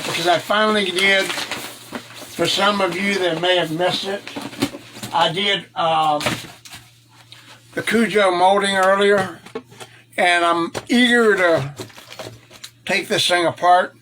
because I finally did, for some of you that may have missed it, I did the Cujo molding earlier, and I'm eager to take this thing apart.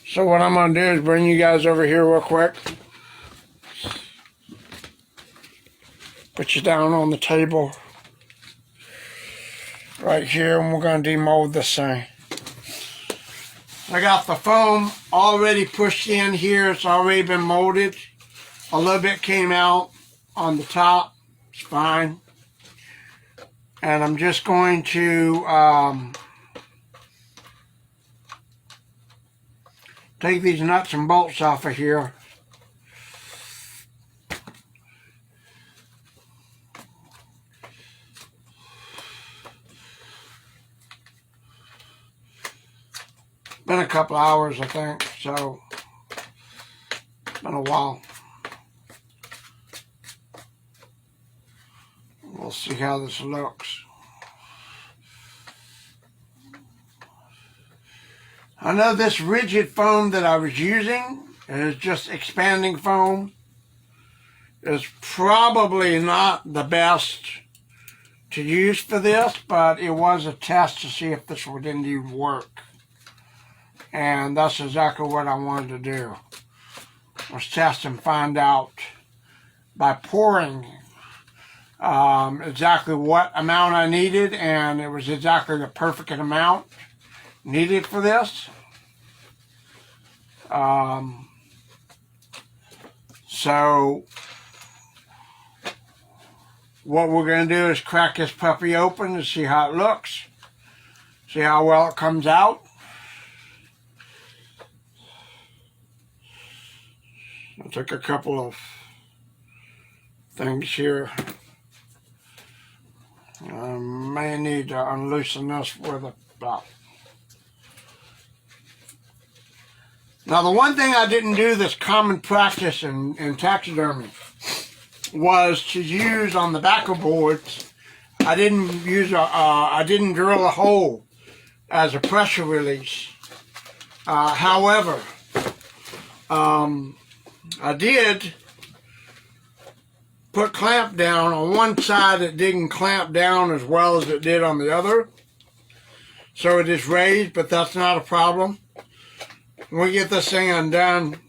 So what I'm going to do is bring you guys over here real quick. Put you down on the table right here, and we're going to demold this thing. I got the foam already pushed in here. It's already been molded. A little bit came out on the top. It's fine. And I'm just going to take these nuts and bolts off of here. Been a couple hours, I think, so it's been a while. We'll see how this looks. I know this rigid foam that I was using is just expanding foam. It's probably not the best to use for this, but it was a test to see if this would indeed work. And that's exactly what I wanted to do, was test and find out by pouring exactly what amount I needed, and it was exactly the perfect amount needed for this. So what we're going to do is crack this puppy open to see how it looks, see how well it comes out. I took a couple of things here. I may need to unloosen this with a belt. Now, the one thing I didn't do that's common practice in taxidermy was to use on the backer boards. I didn't use I didn't drill a hole as a pressure release. However, I did put clamp down on one side. It didn't clamp down as well as it did on the other, so it is raised, but that's not a problem. When we get this thing undone,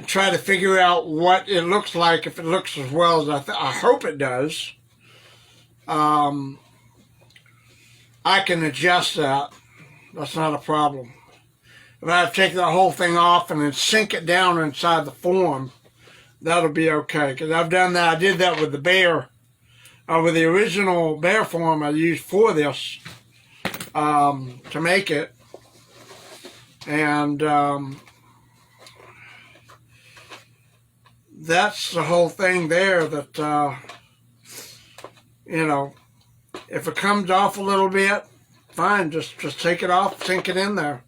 try to figure out what it looks like, if it looks as well as I hope it does. I can adjust that. That's not a problem. If I have to take the whole thing off and then sink it down inside the form, that'll be okay. Because I've done that. I did that with the bear, with the original bear form I used for this to make it. And that's the whole thing there, that, you know, if it comes off a little bit, fine, just take it off, sink it in there.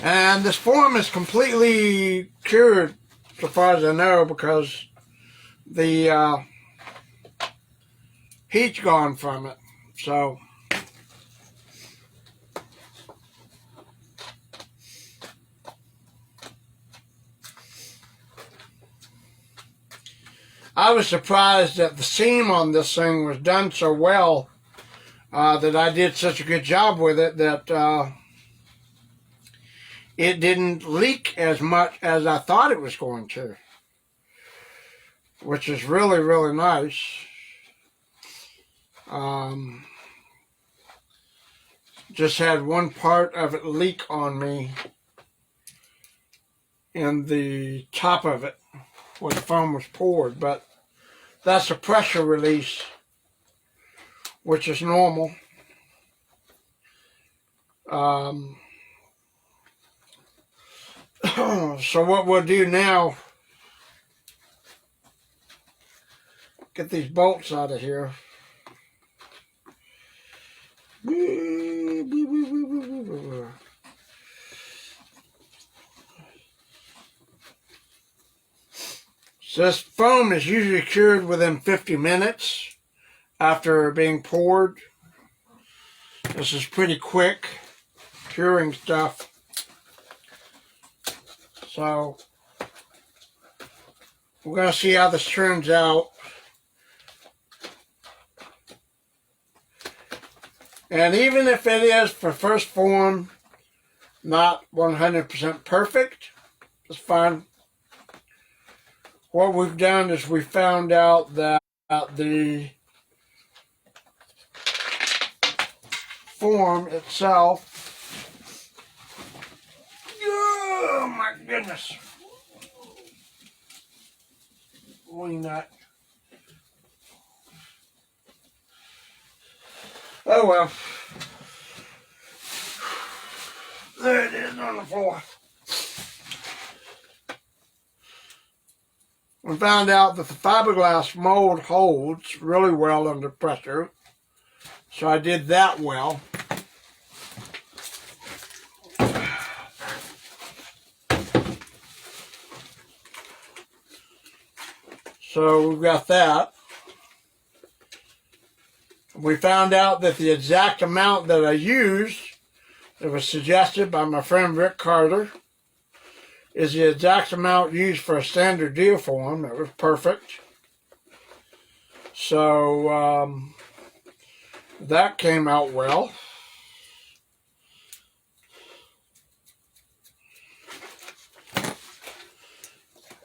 And this form is completely cured, so far as I know, because the heat's gone from it. So I was surprised that the seam on this thing was done so well, that I did such a good job with it, that it didn't leak as much as I thought it was going to, which is really, really nice. Just had one part of it leak on me in the top of it where the foam was poured, but that's a pressure release, which is normal. So what we'll do now, get these bolts out of here. So this foam is usually cured within 50 minutes. after being poured. This is pretty quick curing stuff. So we're going to see how this turns out. And even if it is, for first form, not 100% perfect, it's fine. What we've done is we found out that the form itself, oh my goodness, wing nut. Oh well, there it is on the floor. We found out that the fiberglass mold holds really well under pressure, so I did that well. So we've got that. We found out that the exact amount that I used, that was suggested by my friend Rick Carter, is the exact amount used for a standard deer form. It was perfect. So that came out well.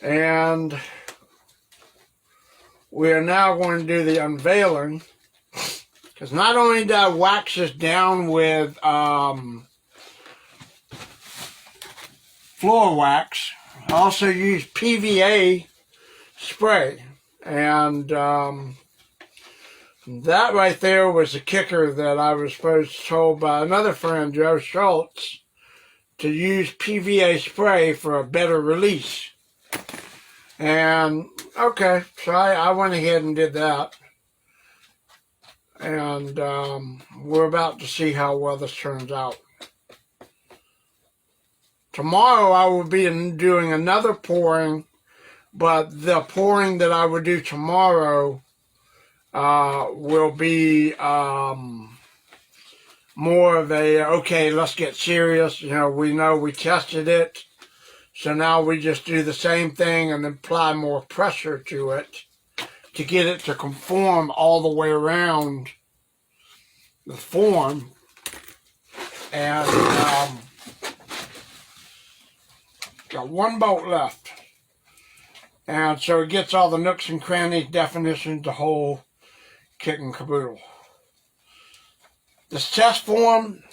And we are now going to do the unveiling, because not only did I wax this down with floor wax, I also used PVA spray. And that right there was the kicker, that I was told by another friend, Joe Schultz, to use PVA spray for a better release. And okay, so I went ahead and did that. And we're about to see how well this turns out. Tomorrow I will be doing another pouring, but the pouring that I will do tomorrow will be more of a, okay, let's get serious. You know we tested it, so now we just do the same thing and apply more pressure to it to get it to conform all the way around the form. And got one bolt left. And so it gets all the nooks and crannies, definitions, the whole kit and caboodle. This test form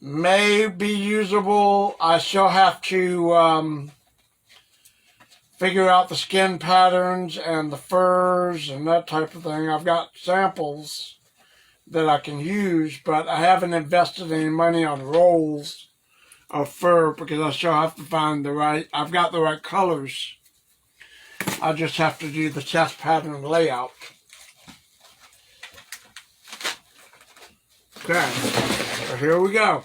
may be usable. I still have to figure out the skin patterns and the furs and that type of thing. I've got samples that I can use, but I haven't invested any money on rolls of fur because I still have to find the right, I've got the right colors. I just have to do the test pattern layout. Okay, so here we go.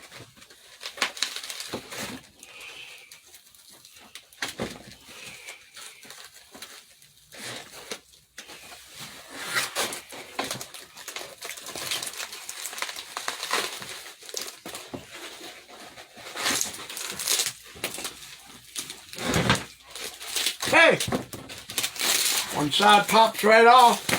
Hey, one side pops right off.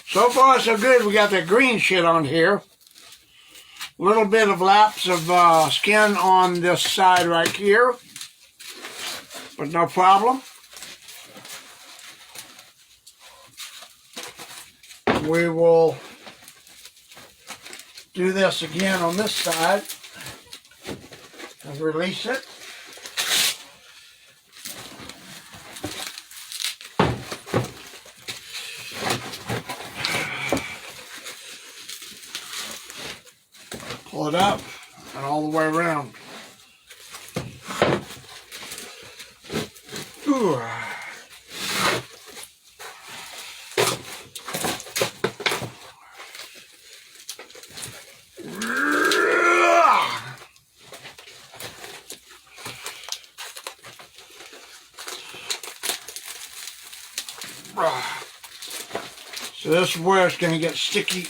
So far so good. We got that green shit on here. A little bit of lapse of skin on this side right here, but no problem. We will do this again on this side and release it. Pull it up and all the way around. Ooh. So this is where it's going to get sticky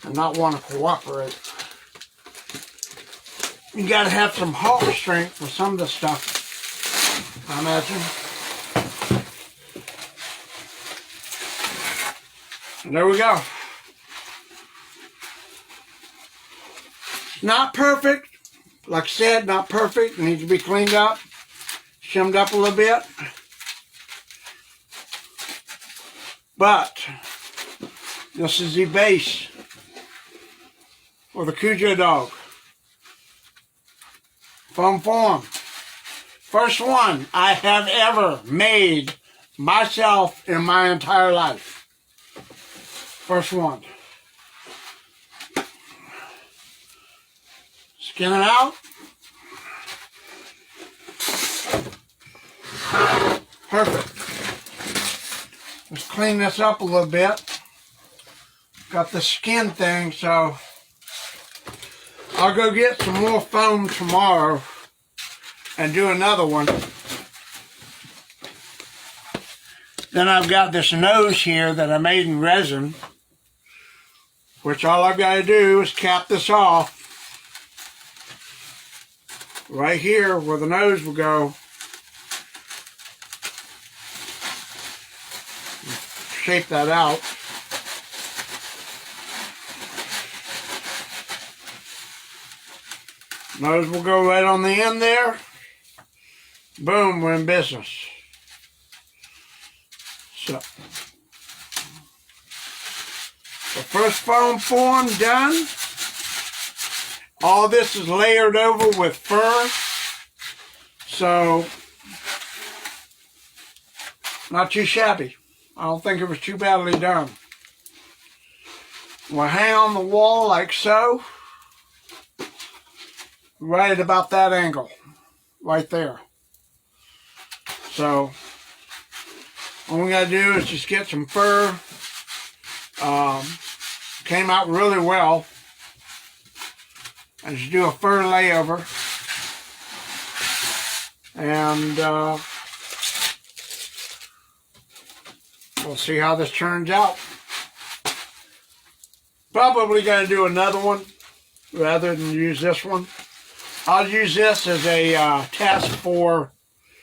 and not want to cooperate. You got to have some halt strength for some of the stuff, I imagine. And there we go. Not perfect. Like I said, not perfect. It needs to be cleaned up, shimmed up a little bit. But this is the base for the Cujo dog. Foam form. First one I have ever made myself in my entire life. First one. Skin it out. Perfect. Let's clean this up a little bit. Got the skin thing, so I'll go get some more foam tomorrow and do another one. Then I've got this nose here that I made in resin, which all I've got to do is cap this off right here where the nose will go. Shape that out. Nose will go right on the end there. Boom, we're in business. So, the first foam form done. All this is layered over with fur. So, not too shabby. I don't think it was too badly done. We'll hang on the wall like so. Right at about that angle. Right there. So, all we gotta do is just get some fur. Came out really well. And just do a fur layover. And we'll see how this turns out. Probably gonna do another one rather than use this one. I'll use this as a test for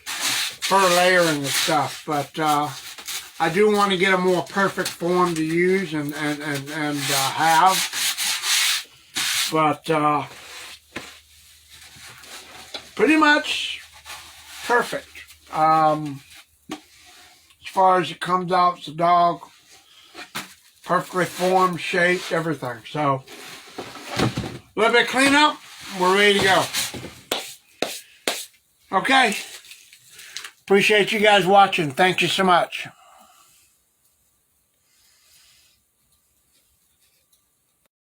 fur layering and stuff, but I do want to get a more perfect form to use and have. But pretty much perfect. As far as it comes out, it's a dog. Perfectly formed, shaped, everything. So, a little bit of cleanup. We're ready to go. Okay. Appreciate you guys watching. Thank you so much.